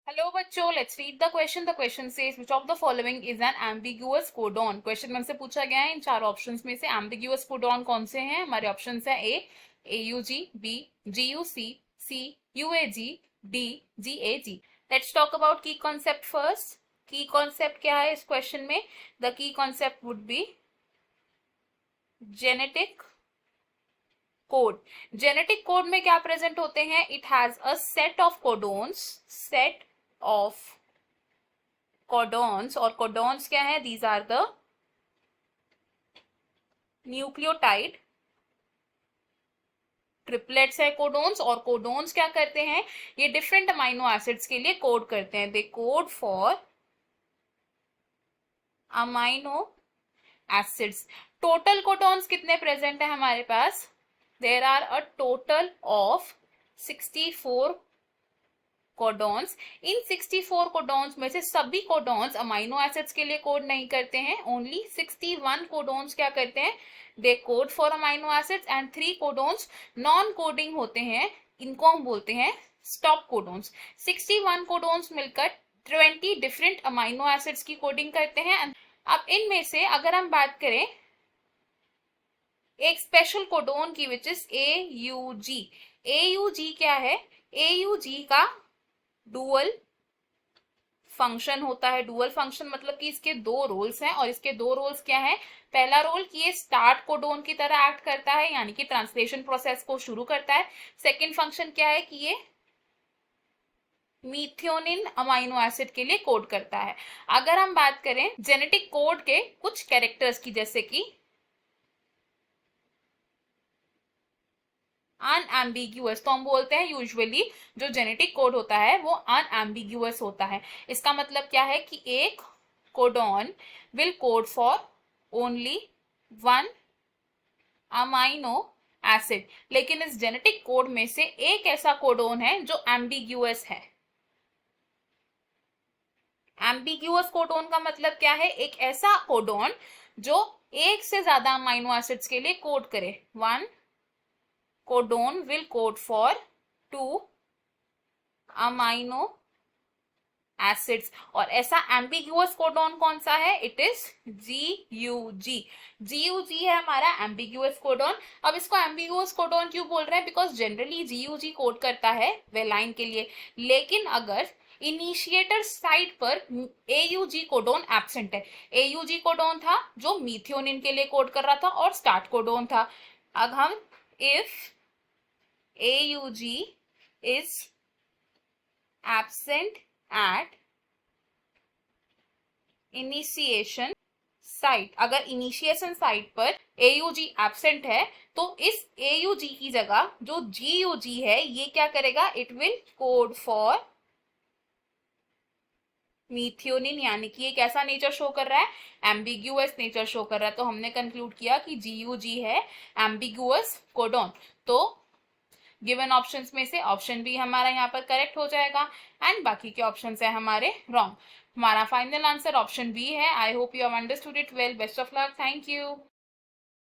Hello बच्चों, let's read the question. The question says which of the following is an ambiguous codon. Question में से पूछा गया है इन चार ऑप्शंस में से एम्बिगुअस कोडॉन कौन से हैं. हमारे ऑप्शंस है A U G, B G U C U A G, D G A G. Let's talk about key concept first. Key concept क्या है इस क्वेश्चन में. The key concept would be genetic code. Genetic code में क्या present होते हैं. It has a set of codons. Set of codons. और codons क्या है. these are the nucleotide triplets है कोडोन्स. और कोडोन्स क्या करते हैं, ये डिफरेंट अमाइनो एसिड्स के लिए कोड करते हैं. They code for amino acids. Total codons कितने प्रेजेंट है हमारे पास. There are a total of 64 codons. इन 64 कोडॉन्स में से सभी कोडॉन्स अमाइनो एसिड्स के लिए कोड नहीं करते हैं. ओनली 61 कोडॉन्स क्या करते हैं, they code for amino acids. And 3 codons non coding होते हैं. इनको हम बोलते हैं स्टॉप कोडॉन्स. 61 कोडॉन्स मिलकर 20 डिफरेंट अमाइनो एसिड्स की कोडिंग करते हैं. अब इनमें से अगर हम बात करें एक स्पेशल कोडोन की which is A U G. A U G क्या है. ए यू जी का डुअल फंक्शन होता है. डुअल फंक्शन मतलब कि इसके दो रोल्स हैं. और इसके दो रोल्स क्या हैं. पहला रोल कि ये स्टार्ट कोडोन की तरह एक्ट करता है, यानी कि ट्रांसलेशन प्रोसेस को शुरू करता है. सेकंड फंक्शन क्या है कि ये मीथियोनिन अमाइनो एसिड के लिए कोड करता है. अगर हम बात करें जेनेटिक कोड के कुछ कैरेक्टर्स की, जैसे कि अनएम्बिग्यूअस, तो हम बोलते हैं यूजुअली जो जेनेटिक कोड होता है वो अनएम्बिग्यूअस होता है. इसका मतलब क्या है कि एक codon will code for only one amino acid. लेकिन इस जेनेटिक कोड में से एक ऐसा कोडॉन है जो एम्बिग्यूअस है. एम्बिग्यूअस कोडॉन का मतलब क्या है, एक ऐसा कोडॉन जो एक से ज्यादा अमाइनो एसिड्स के लिए कोड करे. One codon will code for 2 amino acids. और ऐसा एम्बिगुअस कोडॉन कौन सा है, it is G U G. G U G है हमारा एम्बिगुअस कोडॉन. अब इसको एम्बिगुअस कोडॉन क्यों बोल रहे हैं, because generally G U G code करता है वेलाइन के लिए. लेकिन अगर इनिशिएटर साइट पर AUG कोडोन एब्सेंट है. AUG कोडोन था जो मीथियोनिन के लिए कोड कर रहा था और स्टार्ट कोडोन था. अब हम if AUG is absent at initiation site. अगर इनिशिएशन साइट पर AUG एब्सेंट है तो इस AUG की जगह जो GUG है ये क्या करेगा, इट विल कोड फॉर मीथियोनिन. यानी कि ये कैसा नेचर शो कर रहा है, एम्बिग्यूअस नेचर शो कर रहा है. तो हमने कंक्लूड किया कि GUG है एम्बिग्यूअस कोडॉन. तो गिवन ऑप्शंस में से ऑप्शन बी हमारा यहाँ पर करेक्ट हो जाएगा एंड बाकी के ऑप्शंस है हमारे रॉन्ग. हमारा फाइनल आंसर ऑप्शन बी है. I hope you have understood it well. Best of luck. Thank you.